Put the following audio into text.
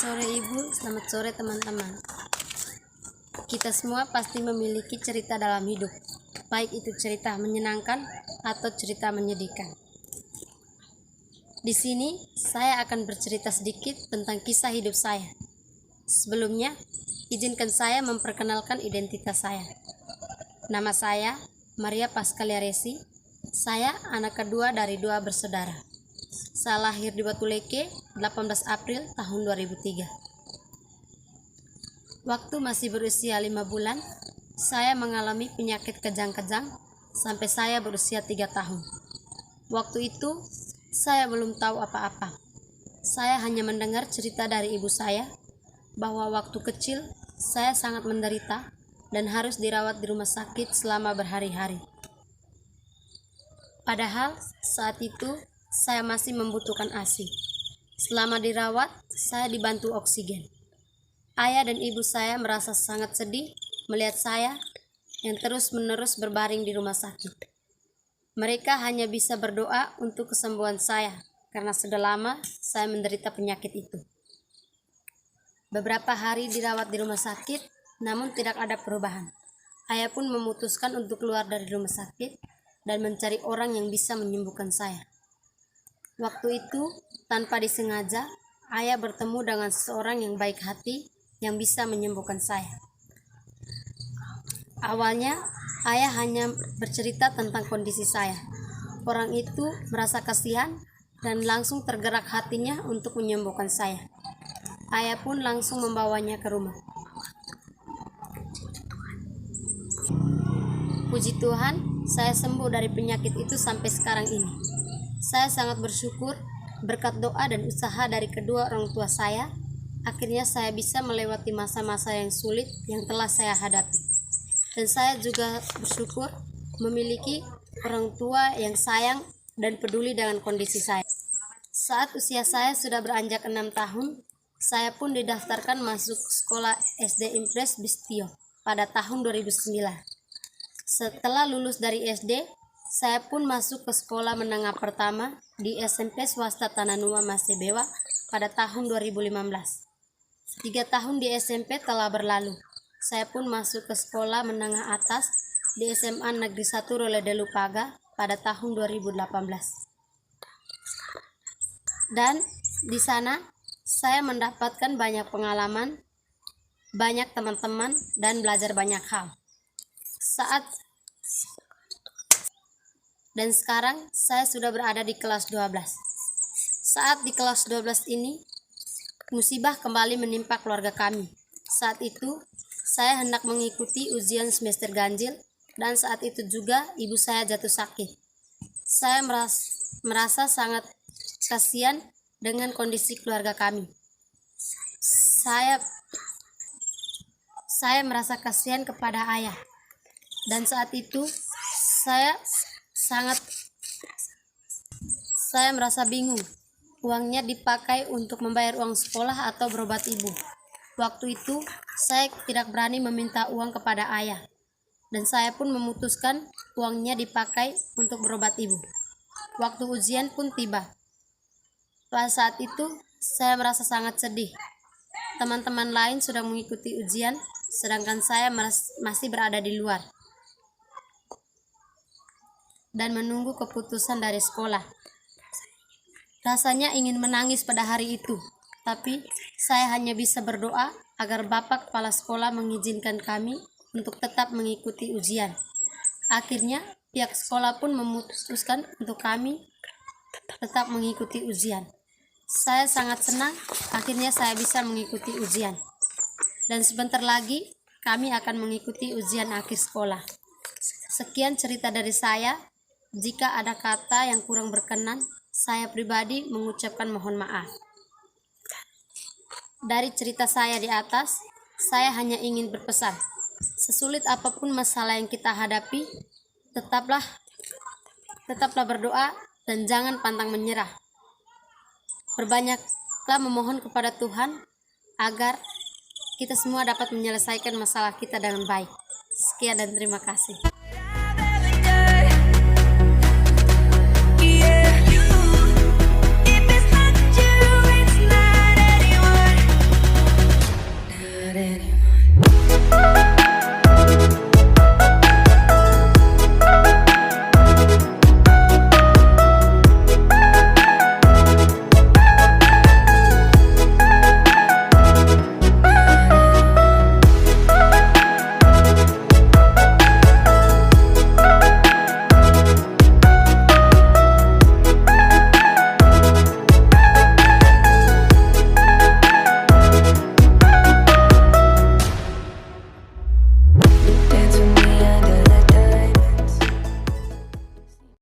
sore Ibu, selamat sore teman-teman. Kita semua pasti memiliki cerita dalam hidup, baik itu cerita menyenangkan atau cerita menyedihkan. Di sini saya akan bercerita sedikit tentang kisah hidup saya. Sebelumnya, izinkan saya memperkenalkan identitas saya. Nama saya Maria Pascalia Resi. Saya anak kedua dari 2 bersaudara. Saya lahir di Batuleke 18 April tahun 2003. Waktu masih berusia 5 bulan, saya mengalami penyakit kejang-kejang sampai saya berusia 3 tahun. Waktu itu, saya belum tahu apa-apa. Saya hanya mendengar cerita dari ibu saya bahwa waktu kecil saya sangat menderita dan harus dirawat di rumah sakit selama berhari-hari. Padahal saat itu saya masih membutuhkan ASI. Selama dirawat, saya dibantu oksigen. Ayah dan ibu saya merasa sangat sedih melihat saya yang terus-menerus berbaring di rumah sakit. Mereka hanya bisa berdoa untuk kesembuhan saya karena sudah lama saya menderita penyakit itu. Beberapa hari dirawat di rumah sakit, namun tidak ada perubahan. Ayah pun memutuskan untuk keluar dari rumah sakit dan mencari orang yang bisa menyembuhkan saya. Waktu itu, tanpa disengaja, ayah bertemu dengan seseorang yang baik hati yang bisa menyembuhkan saya. Awalnya, ayah hanya bercerita tentang kondisi saya. Orang itu merasa kasihan dan langsung tergerak hatinya untuk menyembuhkan saya. Ayah pun langsung membawanya ke rumah. Puji Tuhan, saya sembuh dari penyakit itu sampai sekarang ini. Saya sangat bersyukur berkat doa dan usaha dari kedua orang tua saya, akhirnya saya bisa melewati masa-masa yang sulit yang telah saya hadapi. Dan saya juga bersyukur memiliki orang tua yang sayang dan peduli dengan kondisi saya. Saat usia saya sudah beranjak 6 tahun, saya pun didaftarkan masuk sekolah SD Impres Bistio pada tahun 2009. Setelah lulus dari SD, saya pun masuk ke sekolah menengah pertama di SMP Swasta Tananua Masebewa pada tahun 2015. 3 tahun di SMP telah berlalu. Saya pun masuk ke sekolah menengah atas di SMA Negeri 1 Roledelu Paga pada tahun 2018. Dan di sana saya mendapatkan banyak pengalaman, banyak teman-teman, dan belajar banyak hal. Dan sekarang saya sudah berada di kelas 12. Saat di kelas 12 ini, musibah kembali menimpa keluarga kami. Saat itu, saya hendak mengikuti ujian semester ganjil dan saat itu juga ibu saya jatuh sakit. Saya merasa sangat kasihan dengan kondisi keluarga kami. Saya merasa kasihan kepada ayah. Dan saat itu, saya merasa bingung. Uangnya dipakai untuk membayar uang sekolah atau berobat ibu. Waktu itu, saya tidak berani meminta uang kepada ayah. Dan saya pun memutuskan uangnya dipakai untuk berobat ibu. Waktu ujian pun tiba. Pada saat itu, saya merasa sangat sedih. Teman-teman lain sudah mengikuti ujian, sedangkan saya masih berada di luar dan menunggu keputusan dari sekolah. Rasanya ingin menangis pada hari itu, tapi saya hanya bisa berdoa agar Bapak Kepala Sekolah mengizinkan kami untuk tetap mengikuti ujian. Akhirnya, pihak sekolah pun memutuskan untuk kami tetap mengikuti ujian. Saya sangat senang, akhirnya saya bisa mengikuti ujian. Dan sebentar lagi, kami akan mengikuti ujian akhir sekolah. Sekian cerita dari saya. Jika ada kata yang kurang berkenan, saya pribadi mengucapkan mohon maaf. Dari cerita saya di atas, saya hanya ingin berpesan, sesulit apapun masalah yang kita hadapi, tetaplah berdoa dan jangan pantang menyerah. Berbanyaklah memohon kepada Tuhan agar kita semua dapat menyelesaikan masalah kita dengan baik. Sekian dan terima kasih.